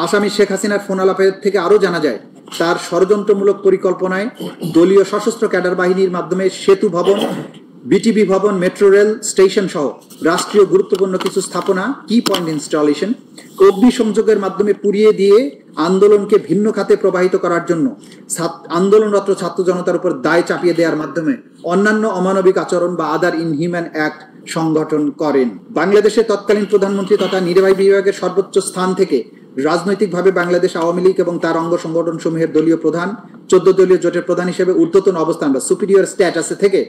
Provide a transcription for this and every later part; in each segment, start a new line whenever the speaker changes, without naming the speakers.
আসামি শেখ হাসিনার ফোন আলাপের থেকে আরও জানা যায় তার ষড়যন্ত্রমূলক পরিকল্পনায় দলীয় সশস্ত্র ক্যাডার বাহিনীর মাধ্যমে সেতু ভবন, বিটিবি ভবন, মেট্রো রেল স্টেশন সহ রাষ্ট্রীয় গুরুত্বপূর্ণ কিছু স্থাপনা কি পয়েন্ট ইনস্টলেশন অগ্নিসংযোগের মাধ্যমে পুড়িয়ে দিয়ে আন্দোলনকে ভিন্ন খাতে প্রবাহিত করার জন্য আন্দোলনরত ছাত্র জনতার উপর দায় চাপিয়ে দেওয়ার মাধ্যমে অন্যান্য অমানবিক আচরণ বা আদার ইনহিউম্যান অ্যাক্ট সংগঠন করেন। বাংলাদেশের তৎকালীন প্রধানমন্ত্রী তথা নির্বাহী বিভাগের সর্বোচ্চ স্থান থেকে রাজনৈতিকভাবে বাংলাদেশ আওয়ামী লীগ এবং তার অঙ্গ সংগঠন সমূহের দলীয় প্রধান, 14 দলীয় জোটের প্রধান হিসেবে ঊর্ধ্বতন অবস্থান বা সুপিরিয়র স্ট্যাটাসে থেকে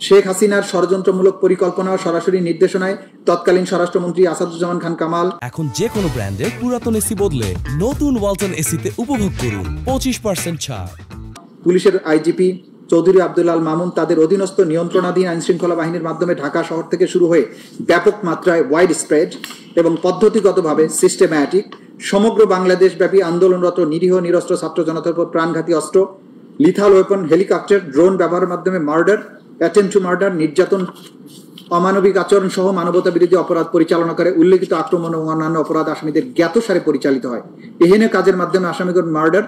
শেখ হাসিনার ষড়যন্ত্রমূলক পরিকল্পনা ও সরাসরি নির্দেশনায় তৎকালীন স্বরাষ্ট্রমন্ত্রী আসাদুজ্জামান খান কামাল
এখন যে কোনো ব্র্যান্ডের পুরাতন এসি বদলে নতুন ওয়ালটন এসিতে উপভোগ করুন 25% ছাড়।
পুলিশের আইজিপি চৌধুরী আব্দুল আল মামুন তাদের অধীনস্থ নিয়ন্ত্রণাধীন আইনশৃঙ্খলা বাহিনীর মাধ্যমে ঢাকা শহর থেকে শুরু হয়ে ব্যাপক মাত্রায় ওয়াইড স্প্রেড এবং পদ্ধতিগতভাবে সিস্টেম্যাটিক সমগ্র বাংলাদেশ ব্যাপী আন্দোলনরত নিরীহ নিরস্ত্র ছাত্র জনতার উপর প্রাণঘাতী অস্ত্র, লিথাল ওয়েপন, হেলিকপ্টার, ড্রোন ব্যবহারের মাধ্যমে মার্ডার, অ্যাটেম্পট টু মার্ডার, নির্যাতন, অমানবিক আচরণ সহ মানবতা বিরোধী অপরাধ পরিচালনা করে উল্লেখিত আক্রমণ ও অন্যান্য অপরাধ আসামিদের জ্ঞাতসারে পরিচালিত হয়। এহেন কাজের মাধ্যমে আসামিগণ মার্ডার,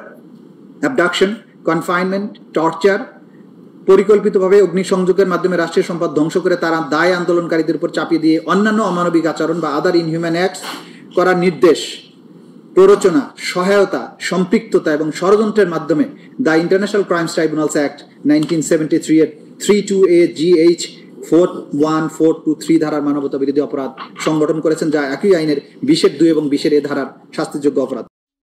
অ্যাবডাকশন, কনফাইনমেন্ট, টর্চার, পরিকল্পিতভাবে অগ্নিসংযোগের মাধ্যমে রাষ্ট্রীয় সম্পদ ধ্বংস করে তারা দায় আন্দোলনকারীদের উপর চাপিয়ে দিয়ে অন্যান্য অমানবিক আচরণ বা আদার ইনহিউম্যান অ্যাক্টস করার নির্দেশ, প্ররোচনা, সহায়তা, সম্পৃক্ততা এবং ষড়যন্ত্রের মাধ্যমে the international crimes tribunals act 1973 এর 32A GH 41423 ধারার মানবতা বিরোধী অপরাধ সংগঠন করেছেন, যা একই আইনের 20(2) এবং 20(a) ধারার শাস্তিযোগ্য অপরাধ।